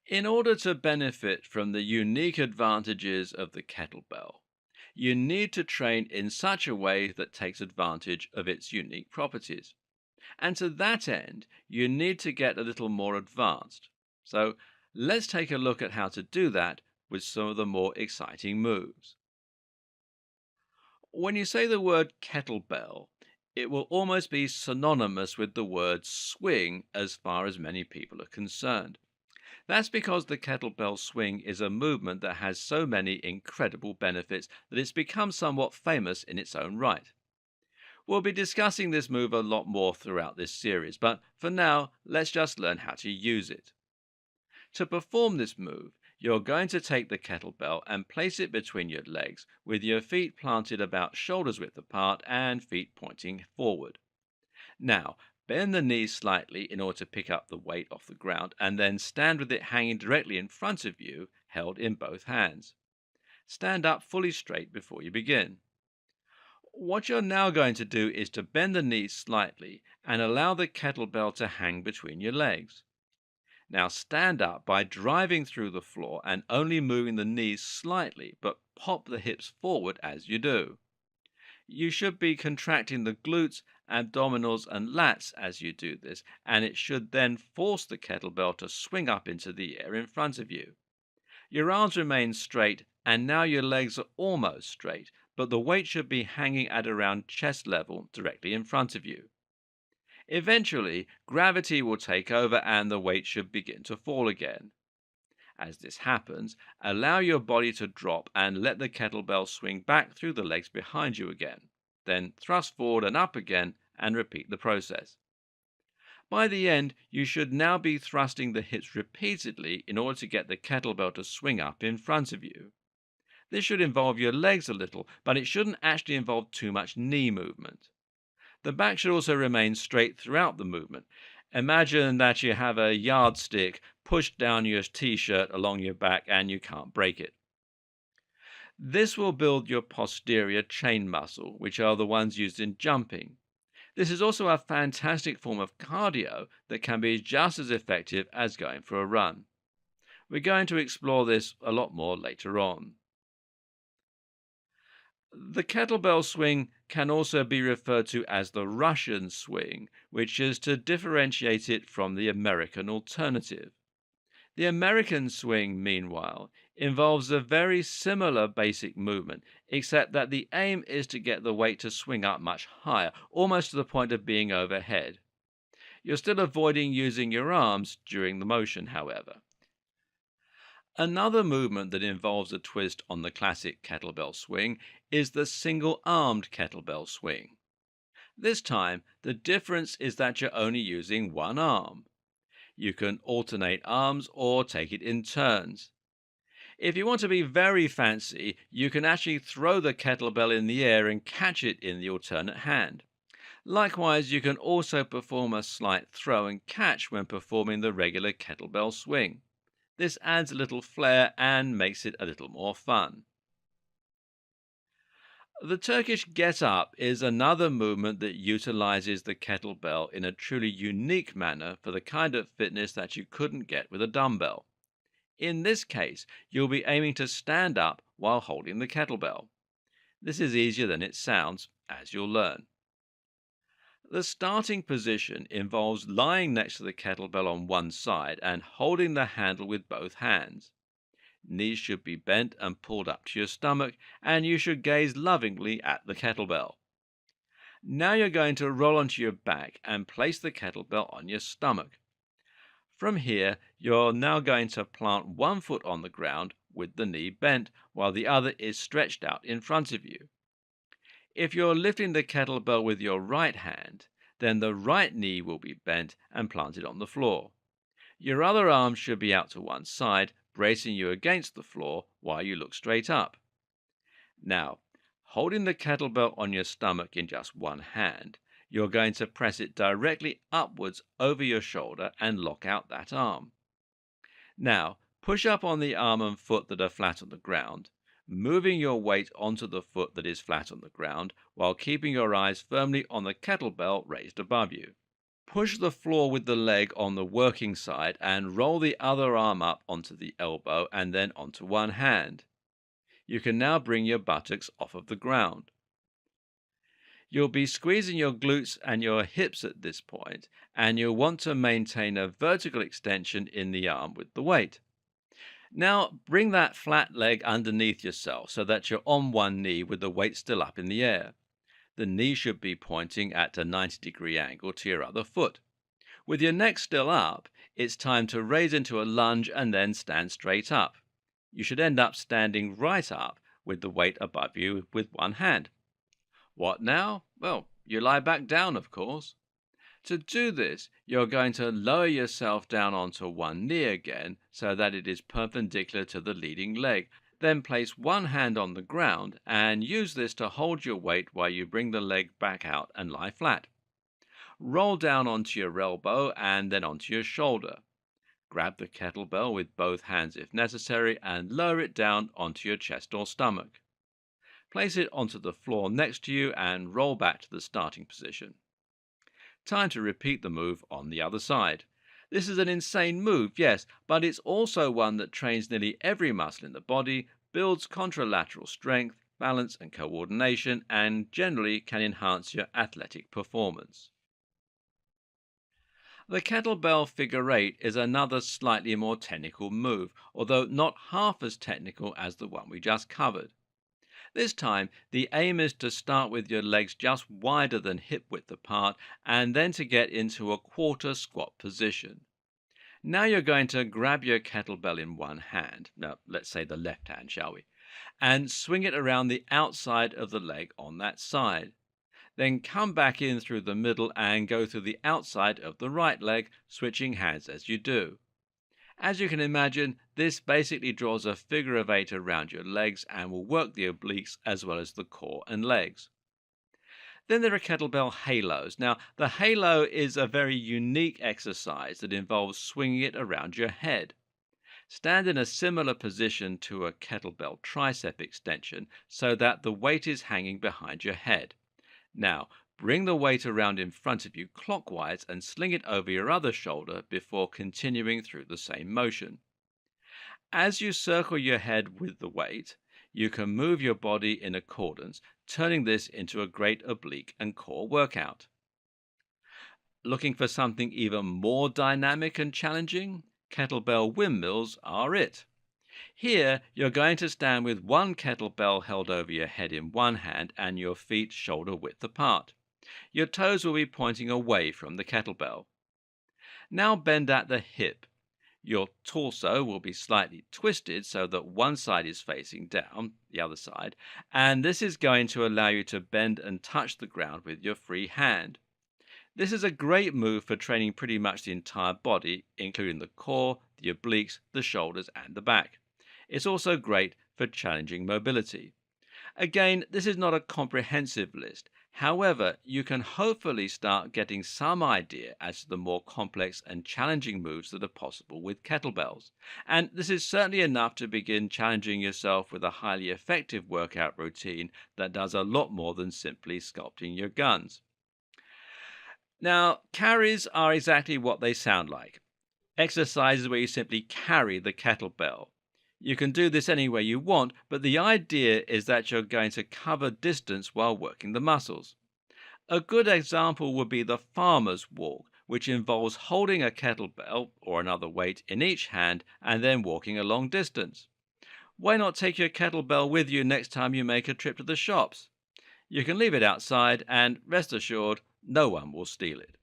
In order to benefit from the unique advantages of the kettlebell, you need to train in such a way that takes advantage of its unique properties. And to that end, you need to get a little more advanced. So let's take a look at how to do that with some of the more exciting moves. When you say the word kettlebell, it will almost be synonymous with the word swing as far as many people are concerned. That's because the kettlebell swing is a movement that has so many incredible benefits that it's become somewhat famous in its own right. We'll be discussing this move a lot more throughout this series, but for now, let's just learn how to use it. To perform this move, you're going to take the kettlebell and place it between your legs with your feet planted about shoulders width apart and feet pointing forward. Now, bend the knees slightly in order to pick up the weight off the ground and then stand with it hanging directly in front of you, held in both hands. Stand up fully straight before you begin. What you're now going to do is to bend the knees slightly and allow the kettlebell to hang between your legs. Now stand up by driving through the floor and only moving the knees slightly, but pop the hips forward as you do. You should be contracting the glutes, abdominals, and lats as you do this, and it should then force the kettlebell to swing up into the air in front of you. Your arms remain straight, and now your legs are almost straight, but the weight should be hanging at around chest level directly in front of you. Eventually, gravity will take over and the weight should begin to fall again. As this happens, allow your body to drop and let the kettlebell swing back through the legs behind you again. Then thrust forward and up again and repeat the process. By the end, you should now be thrusting the hips repeatedly in order to get the kettlebell to swing up in front of you. This should involve your legs a little, but it shouldn't actually involve too much knee movement. The back should also remain straight throughout the movement. Imagine that you have a yardstick pushed down your t-shirt along your back and you can't break it. This will build your posterior chain muscle, which are the ones used in jumping. This is also a fantastic form of cardio that can be just as effective as going for a run. We're going to explore this a lot more later on. The kettlebell swing can also be referred to as the Russian swing, which is to differentiate it from the American alternative. The American swing, meanwhile, involves a very similar basic movement, except that the aim is to get the weight to swing up much higher, almost to the point of being overhead. You're still avoiding using your arms during the motion, however. Another movement that involves a twist on the classic kettlebell swing is the single-armed kettlebell swing. This time, the difference is that you're only using one arm. You can alternate arms or take it in turns. If you want to be very fancy, you can actually throw the kettlebell in the air and catch it in the alternate hand. Likewise, you can also perform a slight throw and catch when performing the regular kettlebell swing. This adds a little flair and makes it a little more fun. The Turkish get up is another movement that utilizes the kettlebell in a truly unique manner for the kind of fitness that you couldn't get with a dumbbell. In this case, you'll be aiming to stand up while holding the kettlebell. This is easier than it sounds, as you'll learn. The starting position involves lying next to the kettlebell on one side and holding the handle with both hands. Knees should be bent and pulled up to your stomach, and you should gaze lovingly at the kettlebell. Now you're going to roll onto your back and place the kettlebell on your stomach. From here, you're now going to plant one foot on the ground with the knee bent, while the other is stretched out in front of you. If you're lifting the kettlebell with your right hand, then the right knee will be bent and planted on the floor. Your other arm should be out to one side, bracing you against the floor while you look straight up. Now, holding the kettlebell on your stomach in just one hand, you're going to press it directly upwards over your shoulder and lock out that arm. Now, push up on the arm and foot that are flat on the ground, moving your weight onto the foot that is flat on the ground while keeping your eyes firmly on the kettlebell raised above you. Push the floor with the leg on the working side and roll the other arm up onto the elbow and then onto one hand. You can now bring your buttocks off of the ground. You'll be squeezing your glutes and your hips at this point, and you'll want to maintain a vertical extension in the arm with the weight. Now, bring that flat leg underneath yourself so that you're on one knee with the weight still up in the air. The knee should be pointing at a 90-degree angle to your other foot. With your neck still up, it's time to raise into a lunge and then stand straight up. You should end up standing right up with the weight above you with one hand. What now? Well, you lie back down, of course. To do this, you're going to lower yourself down onto one knee again so that it is perpendicular to the leading leg. Then place one hand on the ground and use this to hold your weight while you bring the leg back out and lie flat. Roll down onto your elbow and then onto your shoulder. Grab the kettlebell with both hands if necessary and lower it down onto your chest or stomach. Place it onto the floor next to you and roll back to the starting position. Time to repeat the move on the other side. This is an insane move, yes, but it's also one that trains nearly every muscle in the body, builds contralateral strength, balance and coordination, and generally can enhance your athletic performance. The kettlebell figure eight is another slightly more technical move, although not half as technical as the one we just covered. This time, the aim is to start with your legs just wider than hip width apart and then to get into a quarter squat position. Now you're going to grab your kettlebell in one hand, now let's say the left hand, shall we, and swing it around the outside of the leg on that side. Then come back in through the middle and go through the outside of the right leg, switching hands as you do. As you can imagine, this basically draws a figure of eight around your legs and will work the obliques as well as the core and legs. Then there are kettlebell halos. Now, the halo is a very unique exercise that involves swinging it around your head. Stand in a similar position to a kettlebell tricep extension so that the weight is hanging behind your head. Now, bring the weight around in front of you clockwise and sling it over your other shoulder before continuing through the same motion. As you circle your head with the weight, you can move your body in accordance, turning this into a great oblique and core workout. Looking for something even more dynamic and challenging? Kettlebell windmills are it. Here, you're going to stand with one kettlebell held over your head in one hand and your feet shoulder width apart. Your toes will be pointing away from the kettlebell. Now bend at the hip. Your torso will be slightly twisted so that one side is facing down, the other side, and this is going to allow you to bend and touch the ground with your free hand. This is a great move for training pretty much the entire body, including the core, the obliques, the shoulders, and the back. It's also great for challenging mobility. Again, this is not a comprehensive list. However, you can hopefully start getting some idea as to the more complex and challenging moves that are possible with kettlebells. And this is certainly enough to begin challenging yourself with a highly effective workout routine that does a lot more than simply sculpting your guns. Now, carries are exactly what they sound like. Exercises where you simply carry the kettlebell. You can do this any way you want, but the idea is that you're going to cover distance while working the muscles. A good example would be the farmer's walk, which involves holding a kettlebell or another weight in each hand and then walking a long distance. Why not take your kettlebell with you next time you make a trip to the shops? You can leave it outside and rest assured no one will steal it.